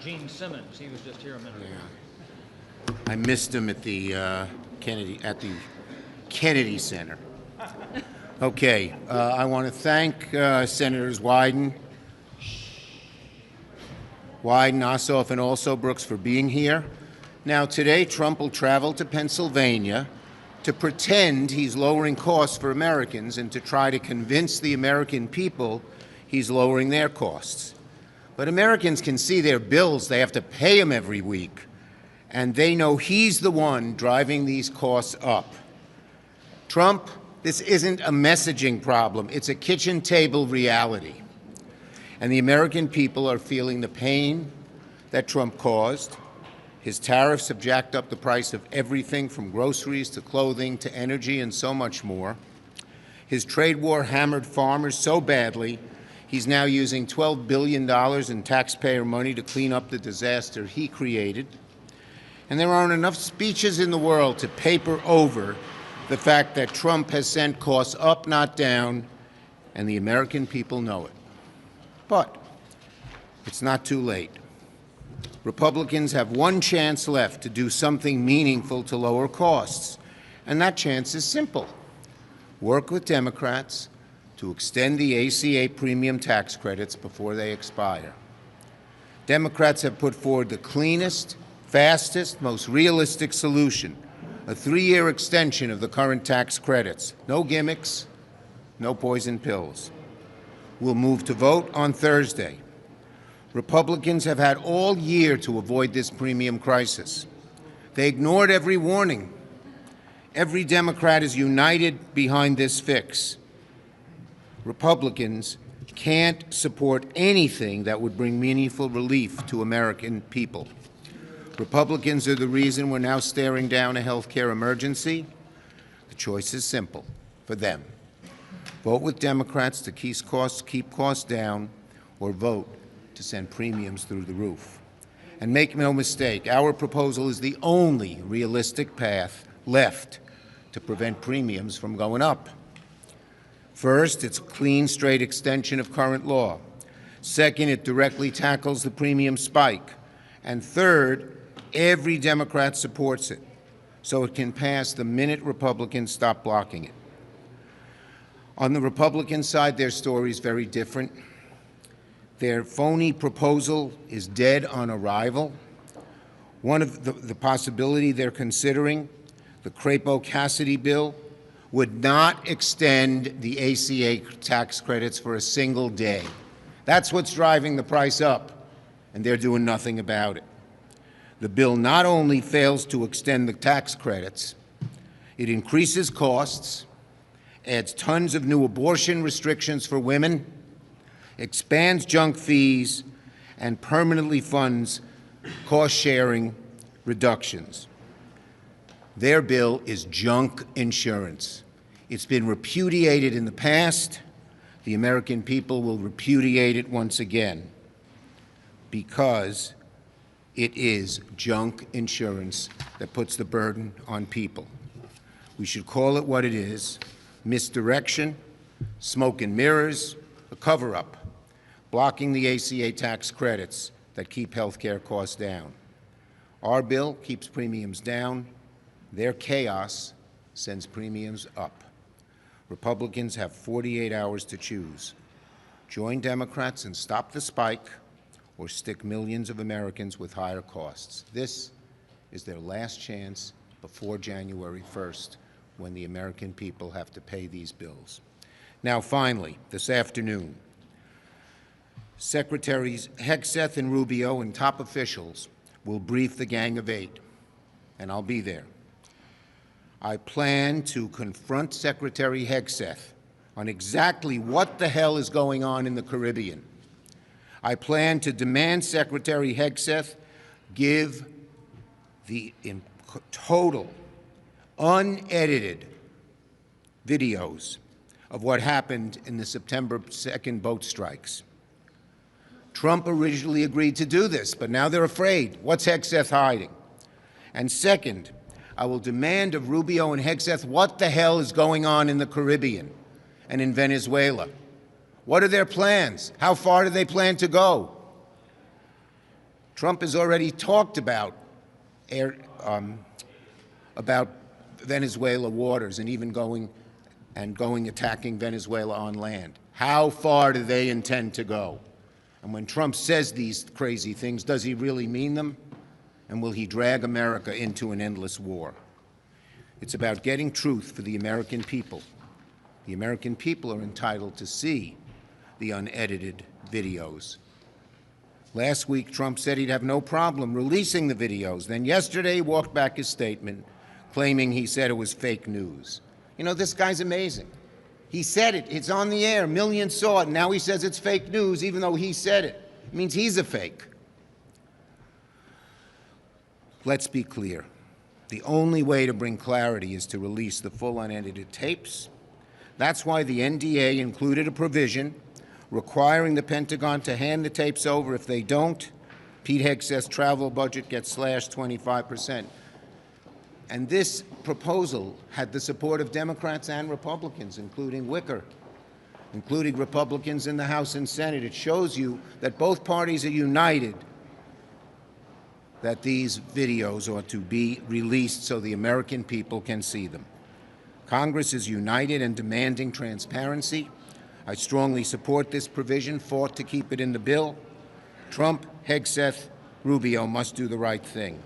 Gene Simmons. He was just here a minute ago. I missed him at the Kennedy Center. Okay, I want to thank Senators Widen, Osaf, and also Brooks for being here. Now, today, Trump will travel to Pennsylvania to pretend he's lowering costs for Americans and to try to convince the American people he's lowering their costs. But Americans can see their bills. They have to pay them every week. And they know he's the one driving these costs up. Trump, this isn't a messaging problem. It's a kitchen table reality. And the American people are feeling the pain that Trump caused. His tariffs have jacked up the price of everything from groceries to clothing to energy and so much more. His trade war hammered farmers so badly, he's now using $12 billion in taxpayer money to clean up the disaster he created. And there aren't enough speeches in the world to paper over the fact that Trump has sent costs up, not down, and the American people know it. But it's not too late. Republicans have one chance left to do something meaningful to lower costs, and that chance is simple. Work with Democrats to extend the ACA premium tax credits before they expire. Democrats have put forward the cleanest, fastest, most realistic solution, a 3-year extension of the current tax credits. No gimmicks, no poison pills. We'll move to vote on Thursday. Republicans have had all year to avoid this premium crisis. They ignored every warning. Every Democrat is united behind this fix. Republicans can't support anything that would bring meaningful relief to American people. Republicans are the reason we're now staring down a health care emergency. The choice is simple for them. Vote with Democrats to keep costs down, or vote to send premiums through the roof. And make no mistake, our proposal is the only realistic path left to prevent premiums from going up. First, it's a clean, straight extension of current law. Second, it directly tackles the premium spike. And third, every Democrat supports it, so it can pass the minute Republicans stop blocking it. On the Republican side, their story is very different. Their phony proposal is dead on arrival. One of the possibility they're considering, the Crapo-Cassidy bill, would not extend the ACA tax credits for a single day. That's what's driving the price up, and they're doing nothing about it. The bill not only fails to extend the tax credits, it increases costs, adds tons of new abortion restrictions for women, expands junk fees, and permanently funds cost-sharing reductions. Their bill is junk insurance. It's been repudiated in the past. The American people will repudiate it once again because it is junk insurance that puts the burden on people. We should call it what it is: misdirection, smoke and mirrors, a cover-up, blocking the ACA tax credits that keep health care costs down. Our bill keeps premiums down. Their chaos sends premiums up. Republicans have 48 hours to choose. Join Democrats and stop the spike, or stick millions of Americans with higher costs. This is their last chance before January 1st, when the American people have to pay these bills. Now, finally, this afternoon, Secretaries Hegseth and Rubio and top officials will brief the Gang of Eight, and I'll be there. I plan to confront Secretary Hegseth on exactly what the hell is going on in the Caribbean. I plan to demand Secretary Hegseth give the total, unedited videos of what happened in the September 2nd boat strikes. Trump originally agreed to do this, but now they're afraid. What's Hegseth hiding? And second, I will demand of Rubio and Hegseth what the hell is going on in the Caribbean and in Venezuela. What are their plans? How far do they plan to go? Trump has already talked about Venezuela waters and even going attacking Venezuela on land. How far do they intend to go? And when Trump says these crazy things, does he really mean them? And will he drag America into an endless war? It's about getting truth for the American people. The American people are entitled to see the unedited videos. Last week, Trump said he'd have no problem releasing the videos. Then yesterday, he walked back his statement, claiming he said it was fake news. You know, this guy's amazing. He said it. It's on the air. Millions saw it. Now he says it's fake news, even though he said it. It means he's a fake. Let's be clear. The only way to bring clarity is to release the full unedited tapes. That's why the NDA included a provision requiring the Pentagon to hand the tapes over. If they don't, Pete Hegseth's travel budget gets slashed 25%. And this proposal had the support of Democrats and Republicans, including Wicker, including Republicans in the House and Senate. It shows you that both parties are united that these videos ought to be released so the American people can see them. Congress is united in demanding transparency. I strongly support this provision, fought to keep it in the bill. Trump, Hegseth, Rubio must do the right thing,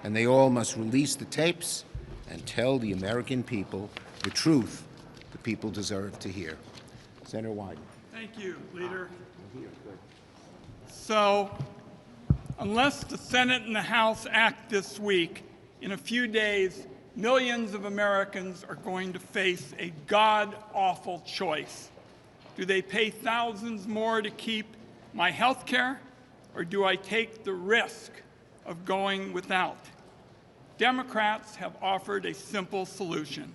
and they all must release the tapes and tell the American people the truth the people deserve to hear. Senator Widen. Thank you, Leader. So, unless the Senate and the House act this week, in a few days, millions of Americans are going to face a god-awful choice. Do they pay thousands more to keep my health care, or do I take the risk of going without? Democrats have offered a simple solution.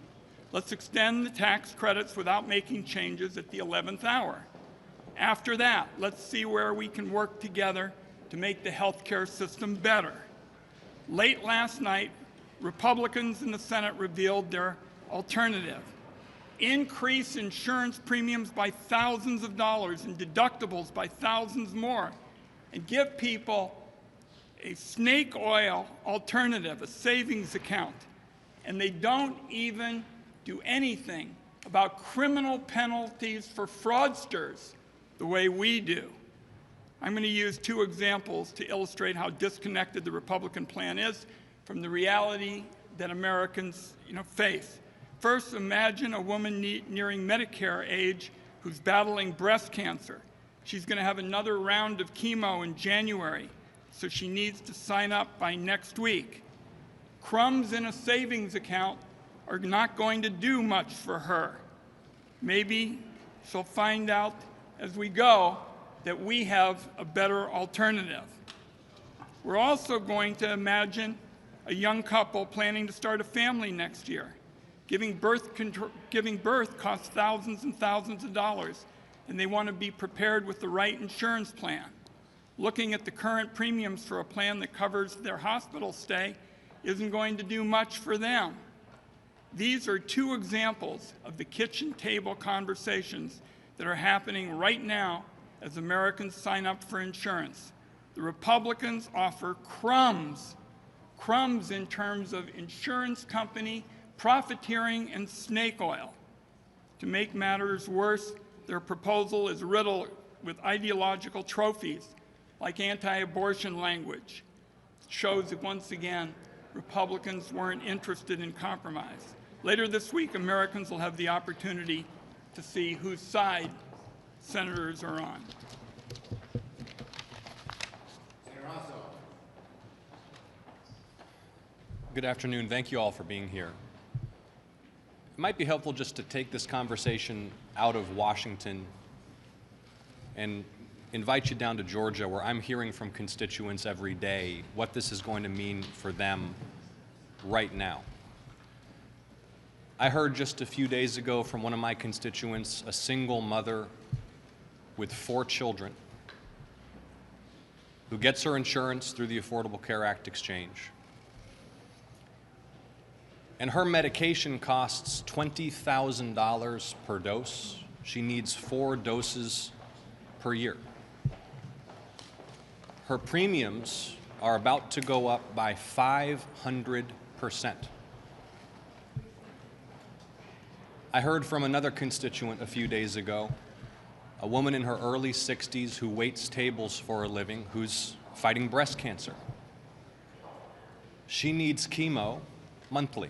Let's extend the tax credits without making changes at the 11th hour. After that, let's see where we can work together to make the health care system better. Late last night, Republicans in the Senate revealed their alternative. Increase insurance premiums by thousands of dollars and deductibles by thousands more, and give people a snake oil alternative, a savings account. And they don't even do anything about criminal penalties for fraudsters the way we do. I'm going to use two examples to illustrate how disconnected the Republican plan is from the reality that Americans face. First, imagine a woman nearing Medicare age who's battling breast cancer. She's going to have another round of chemo in January, so she needs to sign up by next week. Crumbs in a savings account are not going to do much for her. Maybe she'll find out as we go that we have a better alternative. We're also going to imagine a young couple planning to start a family next year. Giving birth costs thousands and thousands of dollars, and they want to be prepared with the right insurance plan. Looking at the current premiums for a plan that covers their hospital stay isn't going to do much for them. These are two examples of the kitchen table conversations that are happening right now as Americans sign up for insurance. The Republicans offer crumbs in terms of insurance company profiteering and snake oil. To make matters worse, their proposal is riddled with ideological trophies like anti-abortion language. It shows that once again, Republicans weren't interested in compromise. Later this week, Americans will have the opportunity to see whose side senators are on. Good afternoon. Thank you all for being here. It might be helpful just to take this conversation out of Washington and invite you down to Georgia, where I'm hearing from constituents every day what this is going to mean for them right now. I heard just a few days ago from one of my constituents, a single mother with 4 children who gets her insurance through the Affordable Care Act exchange. And her medication costs $20,000 per dose. She needs 4 doses per year. her premiums are about to go up by 500%. I heard from another constituent a few days ago, a woman in her early 60s who waits tables for a living, who's fighting breast cancer. She needs chemo monthly.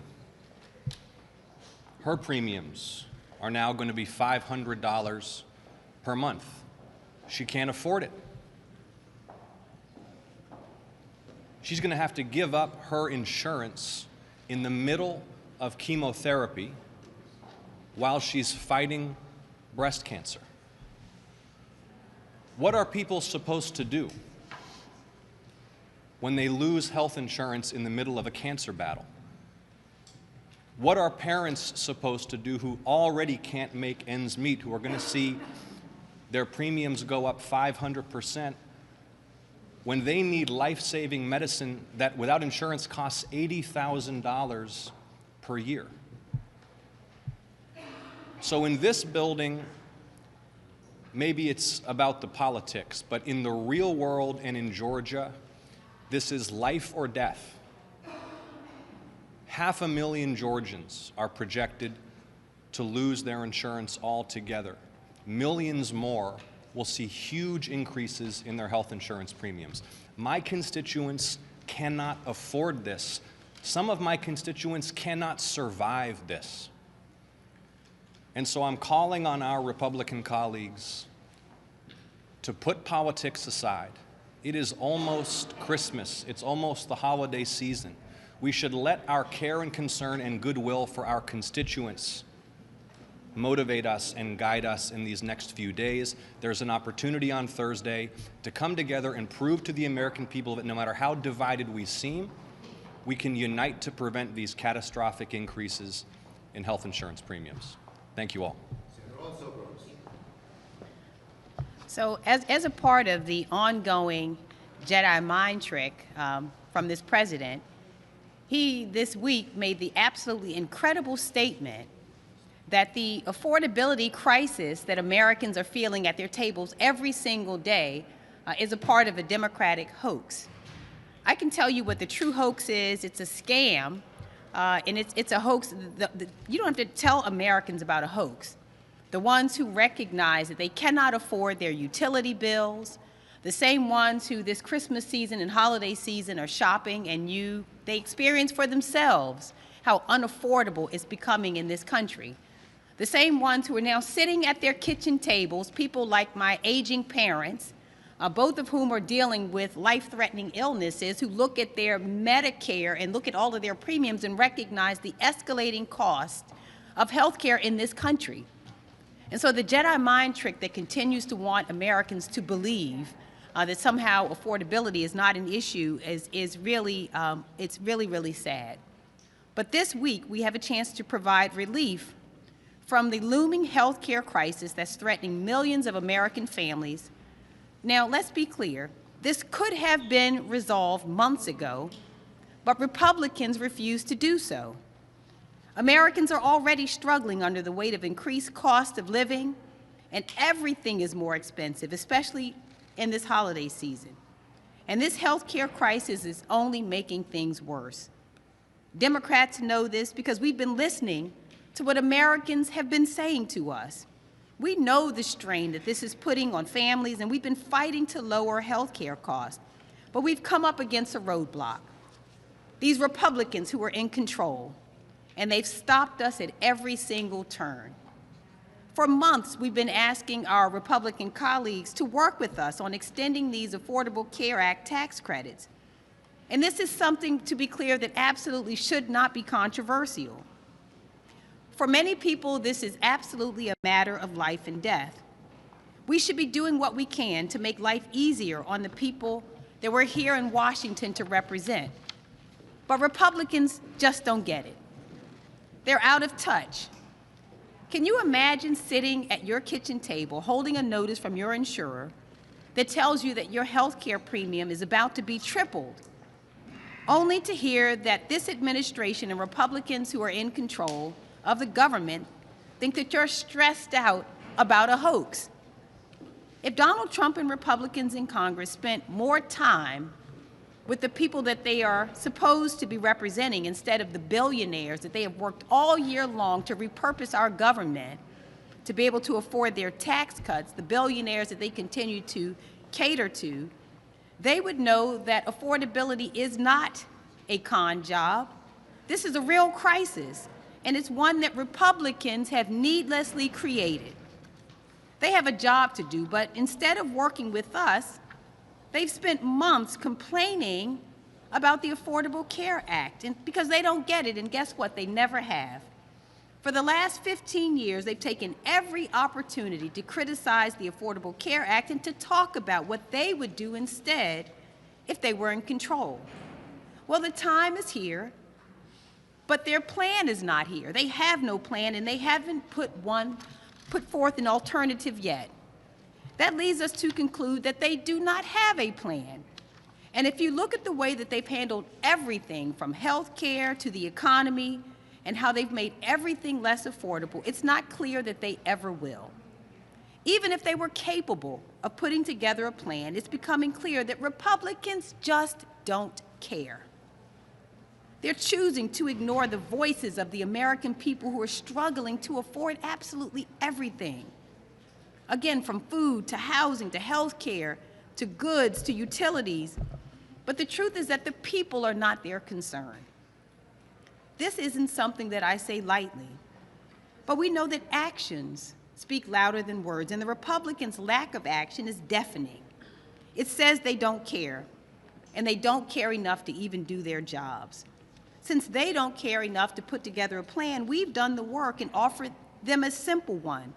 Her premiums are now going to be $500 per month. She can't afford it. She's going to have to give up her insurance in the middle of chemotherapy while she's fighting breast cancer. What are people supposed to do when they lose health insurance in the middle of a cancer battle? What are parents supposed to do who already can't make ends meet, who are going to see their premiums go up 500% when they need life-saving medicine that without insurance costs $80,000 per year? So in this building, maybe it's about the politics, but in the real world and in Georgia, this is life or death. 500,000 Georgians are projected to lose their insurance altogether. Millions more will see huge increases in their health insurance premiums. My constituents cannot afford this. Some of my constituents cannot survive this. And so I'm calling on our Republican colleagues to put politics aside. It is almost Christmas. It's almost the holiday season. We should let our care and concern and goodwill for our constituents motivate us and guide us in these next few days. There's an opportunity on Thursday to come together and prove to the American people that no matter how divided we seem, we can unite to prevent these catastrophic increases in health insurance premiums. Thank you all. So as a part of the ongoing Jedi mind trick from this president, he this week made the absolutely incredible statement that the affordability crisis that Americans are feeling at their tables every single day is a part of a Democratic hoax. I can tell you what the true hoax is. It's a scam, and it's a hoax. You don't have to tell Americans about a hoax. The ones who recognize that they cannot afford their utility bills, the same ones who this Christmas season and holiday season are shopping and they experience for themselves how unaffordable it's becoming in this country. The same ones who are now sitting at their kitchen tables, people like my aging parents, both of whom are dealing with life-threatening illnesses, who look at their Medicare and look at all of their premiums and recognize the escalating cost of health care in this country. And so the Jedi mind trick that continues to want Americans to believe that somehow affordability is not an issue is really, it's really, really sad. But this week, we have a chance to provide relief from the looming health care crisis that's threatening millions of American families. Now, let's be clear. This could have been resolved months ago, but Republicans refuse to do so. Americans are already struggling under the weight of increased cost of living, and everything is more expensive, especially in this holiday season. And this health care crisis is only making things worse. Democrats know this because we've been listening to what Americans have been saying to us. We know the strain that this is putting on families, and we've been fighting to lower health care costs. But we've come up against a roadblock. These Republicans who are in control, and they've stopped us at every single turn. For months, we've been asking our Republican colleagues to work with us on extending these Affordable Care Act tax credits. And this is something, to be clear, that absolutely should not be controversial. For many people, this is absolutely a matter of life and death. We should be doing what we can to make life easier on the people that we're here in Washington to represent. But Republicans just don't get it. They're out of touch. Can you imagine sitting at your kitchen table holding a notice from your insurer that tells you that your health care premium is about to be tripled, only to hear that this administration and Republicans who are in control of the government think that you're stressed out about a hoax? If Donald Trump and Republicans in Congress spent more time with the people that they are supposed to be representing instead of the billionaires that they have worked all year long to repurpose our government to be able to afford their tax cuts, the billionaires that they continue to cater to, they would know that affordability is not a con job. This is a real crisis, and it's one that Republicans have needlessly created. They have a job to do, but instead of working with us, they've spent months complaining about the Affordable Care Act because they don't get it, and guess what? They never have. For the last 15 years, they've taken every opportunity to criticize the Affordable Care Act and to talk about what they would do instead if they were in control. Well, the time is here, but their plan is not here. They have no plan, and they haven't put forth an alternative yet. That leads us to conclude that they do not have a plan. And if you look at the way that they've handled everything from health care to the economy and how they've made everything less affordable, it's not clear that they ever will. Even if they were capable of putting together a plan, it's becoming clear that Republicans just don't care. They're choosing to ignore the voices of the American people who are struggling to afford absolutely everything. Again, from food to housing to health care to goods to utilities. But the truth is that the people are not their concern. This isn't something that I say lightly, but we know that actions speak louder than words, and the Republicans' lack of action is deafening. It says they don't care, and they don't care enough to even do their jobs. Since they don't care enough to put together a plan, we've done the work and offered them a simple one.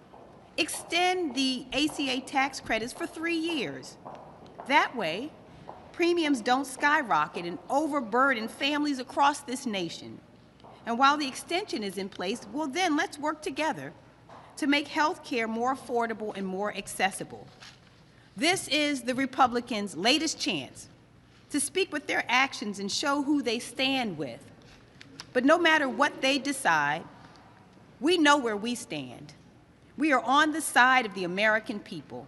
Extend the ACA tax credits for 3 years. That way, premiums don't skyrocket and overburden families across this nation. And while the extension is in place, well then let's work together to make health care more affordable and more accessible. This is the Republicans' latest chance to speak with their actions and show who they stand with. But no matter what they decide, we know where we stand. We are on the side of the American people.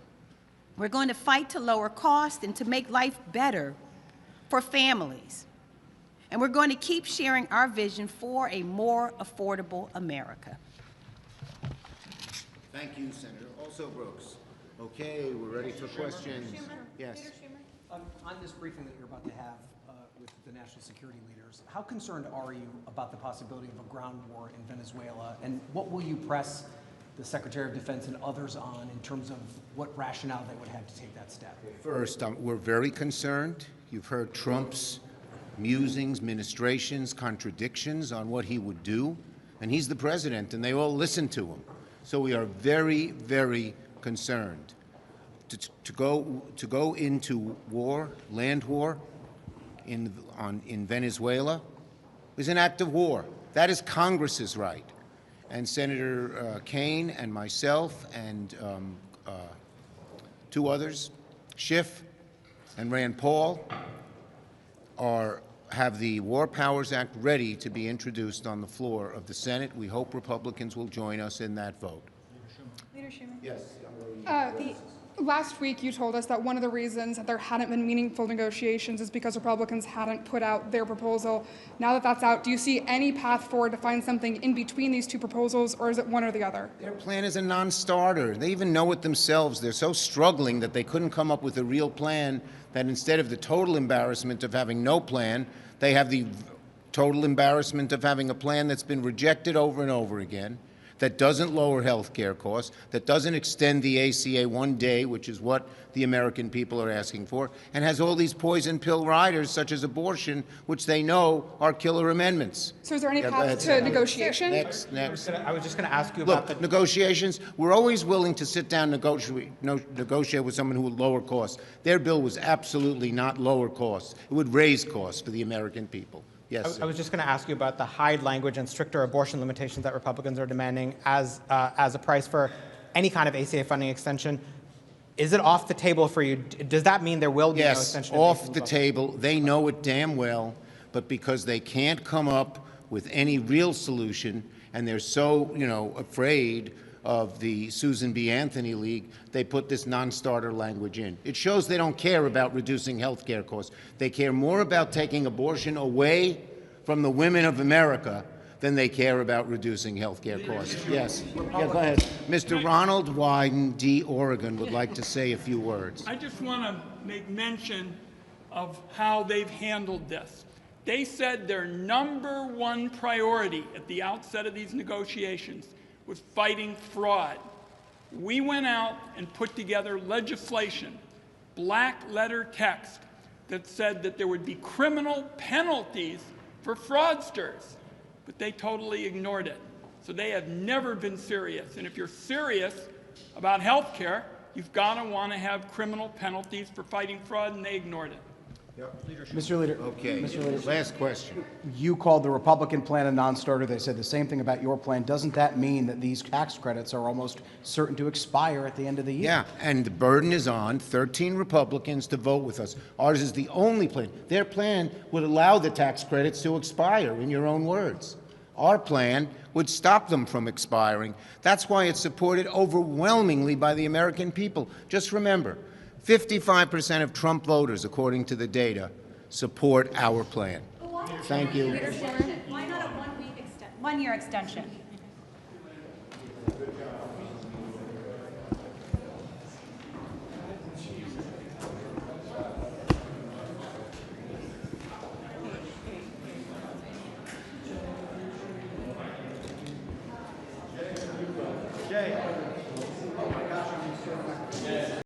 We're going to fight to lower costs and to make life better for families. And we're going to keep sharing our vision for a more affordable America. Thank you, Senator. Also, Brooks. Okay, we're ready for questions. Yes. On this briefing that you're about to have with the national security leaders, how concerned are you about the possibility of a ground war in Venezuela, and what will you press the Secretary of Defense and others on in terms of what rationale they would have to take that step? First, we're very concerned. You've heard Trump's musings, ministrations, contradictions on what he would do, and he's the president, and they all listen to him. So we are very, very concerned. To go into war, land war, in Venezuela is an act of war. That is Congress's right. And Senator Kaine and myself and 2 others, Schiff and Rand Paul, have the War Powers Act ready to be introduced on the floor of the Senate. We hope Republicans will join us in that vote. Leader Schumer. Yes. Last week you told us that one of the reasons that there hadn't been meaningful negotiations is because Republicans hadn't put out their proposal. Now that that's out, do you see any path forward to find something in between these 2 proposals, or is it one or the other? Their plan is a non-starter. They even know it themselves. They're so struggling that they couldn't come up with a real plan, that instead of the total embarrassment of having no plan, they have the total embarrassment of having a plan that's been rejected over and over again, that doesn't lower health care costs, that doesn't extend the ACA 1 day, which is what the American people are asking for, and has all these poison pill riders, such as abortion, which they know are killer amendments. So is there any path to negotiation? Next. I was just going to ask you about Look, negotiations, we're always willing to sit down and negotiate with someone who will lower costs. Their bill was absolutely not lower costs. It would raise costs for the American people. Yes, I was just going to ask you about the hide language and stricter abortion limitations that Republicans are demanding as a price for any kind of ACA funding extension. Is it off the table for you? Does that mean there will be no extension? Yes, off the table. They know it damn well, but because they can't come up with any real solution, and they're so, afraid of the Susan B. Anthony League, they put this non-starter language in. It shows they don't care about reducing health care costs. They care more about taking abortion away from the women of America than they care about reducing health care costs. Yes. Yeah, go ahead. Mr. Ronald Widen, D. Oregon, would like to say a few words. I just want to make mention of how they've handled this. They said their number one priority at the outset of these negotiations was fighting fraud. We went out and put together legislation, black letter text, that said that there would be criminal penalties for fraudsters, but they totally ignored it. So they have never been serious. And if you're serious about health care, you've got to want to have criminal penalties for fighting fraud, and they ignored it. Mr. Leader. Okay. Mr. Leader. Last question. You called the Republican plan a non-starter. They said the same thing about your plan. Doesn't that mean that these tax credits are almost certain to expire at the end of the year? Yeah, and the burden is on 13 Republicans to vote with us. Ours is the only plan. Their plan would allow the tax credits to expire, in your own words. Our plan would stop them from expiring. That's why it's supported overwhelmingly by the American people. Just remember, 55% of Trump voters, according to the data, support our plan. Thank you. Why not a one-year extension?